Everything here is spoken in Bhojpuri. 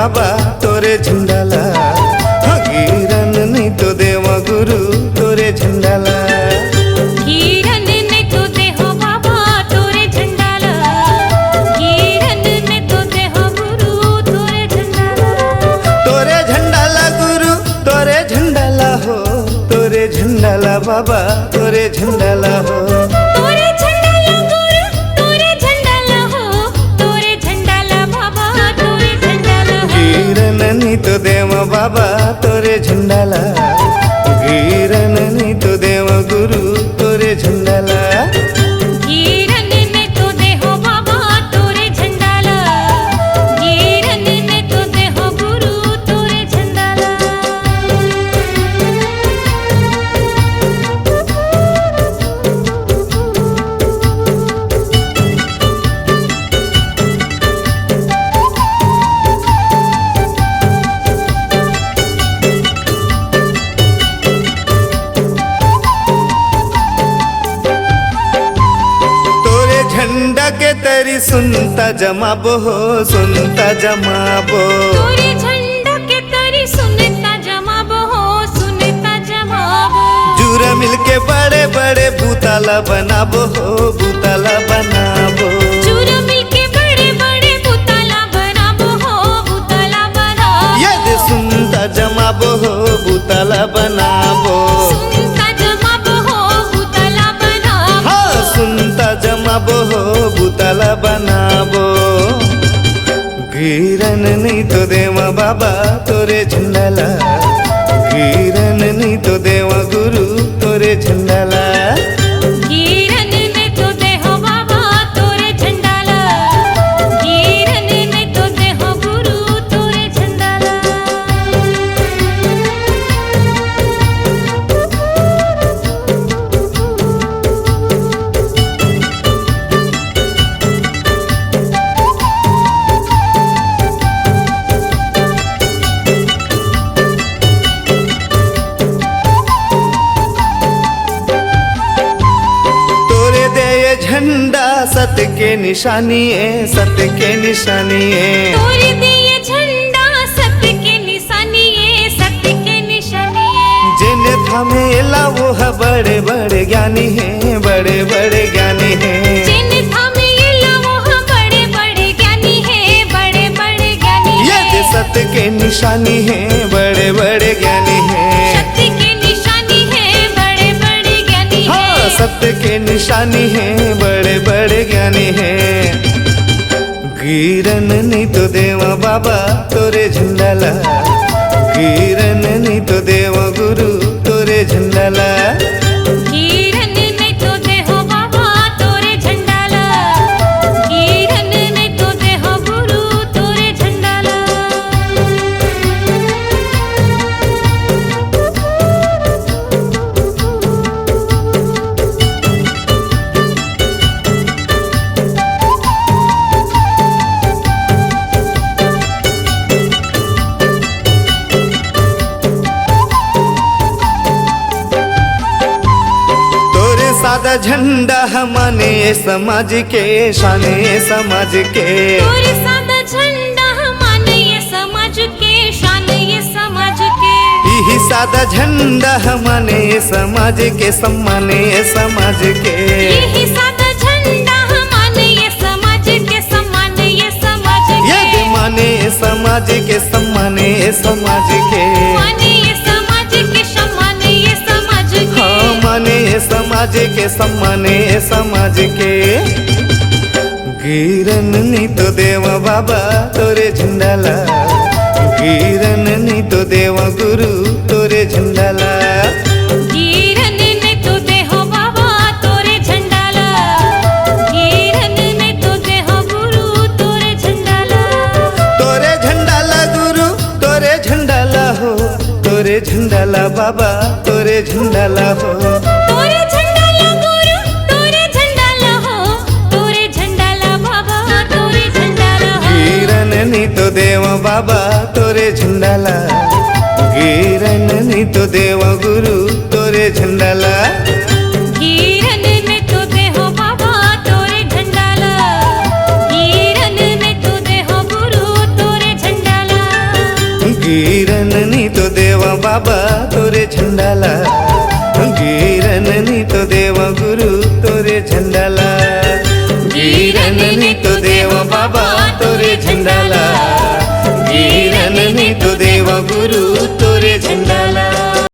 बाबा तोरे झंडाला, गिरन नहीं तो देवा गुरु तोरे झंडाला। गिरन ने तो देहो बाबा तोरे झंडाला, गिरन ने तो देहो गुरु तोरे झंडाला। तोरे झंडाला गुरु तोरे झंडाला हो, तोरे झंडाला बाबा तोरे झंडाला हो। तोरे झंडाला गुरु तोरे झंडाला हो, तोरे झंडाला बाबा तोरे झंडाला हो। गिरन नहीं तो देवा बाबा तोरे झंडाला, गिरन नहीं तो देवा गुरु तोरे झंडाला। गिरन ने तो देहो बाबा तोरे झंडाला, गिरन ने तो देहो गुरु तोरे झंडाला। झंडा के तरी सुनता जमाबो हो, सुनता जमाबो। तोरे झंडा के तरी सुनता जमाबो हो, सुनता जमाबो। जुरा मिलके बड़े बड़े भूताला बनाबो हो, भूताला बनाबो। जुरा मिलके बड़े बड़े भूताला बनाबो हो, भूताला बनाबो। यदि सुनता जमाबो हो, भूताला बनाबो। सुनता जमाबो हो, भूताला बनाबो। हाँ सुनता जमाबो हो, भूताला बनाबो। गिरन नहीं तो देवा बाबा तोरे झंडाला, गिरन नहीं तो देवा गुरु तोरे झंडाला। गिरन ने तो देहो बाबा तोरे झंडाला, गिरन ने तो देहो गुरु तोरे झंडाला। झंडा सत्य के निशानी है, सत्य के निशानी है। तोरे दिए झंडा सत्य के निशानी है, सत्य के निशानी है। जिन्हें थामेला वो है बड़े बड़े ज्ञानी है, बड़े बड़े ज्ञानी है। जिन्हें थामेला वो है बड़े बड़े ज्ञानी है, बड़े बड़े ज्ञानी है। ये सत्य के निशानी है, बड़े बड़े ज्ञानी है। सत्य के निशानी है, बड़े बड़े ज्ञानी है। हाँ सत्य के निशानी है, बड़े बड़े ज्ञानी है। गिरन नहीं तो देवा बाबा तोरे झंडाला, गिरन नहीं तो देवा गुरु तोरे झंडाला। गिरन ने तो देहो बाबा तोरे झंडाला, गिरन ने तो देहो गुरु तोरे झंडाला। सादा झंडा हमारे समाज के, शाने समाज के। तोरे सादा झंडा हमारे ये समाज के, शान ये समाज के। यही सादा झंडा हमारे समाज के, सम्माने समाज के। यही सादा झंडा हमारे ये समाज के, सम्मान ये समाज के। यदि माने समाज के, सम्माने समाज के। माने ये समाज के, सम्मान ये समाज के। हाँ माने समाज के, सम्माने समाज के। गिरन नहीं तो देवा बाबा तोरे झंडाला, गिरन नहीं तो देवा गुरु तोरे झंडाला। गिरन ने तो देहो बाबा तोरे झंडाला, गिरन ने तो देहो गुरु तोरे झंडाला। तोरे झंडाला गुरु तोरे झंडाला हो, तोरे झंडाला बाबा तोरे झंडाला हो। तोरे झंडाला गुरु तोरे झंडाला हो, तोरे झंडाला बाबा तोरे झंडाला हो। गिरन नहीं तो देवा बाबा तोरे झंडाला, गिरन नहीं तो देवा गुरु तोरे झंडाला। गिरन ने तो देहो बाबा तोरे झंडाला, गिरन ने तो देहो गुरु तोरे झंडाला। बाबा तोरे झंडाला गिरन नी तो देव गुरु तोरे झंडाला गिरन नी तो देव बाबा तोरे झंडाला गिरन नी तो देव गुरु तोरे झंडाला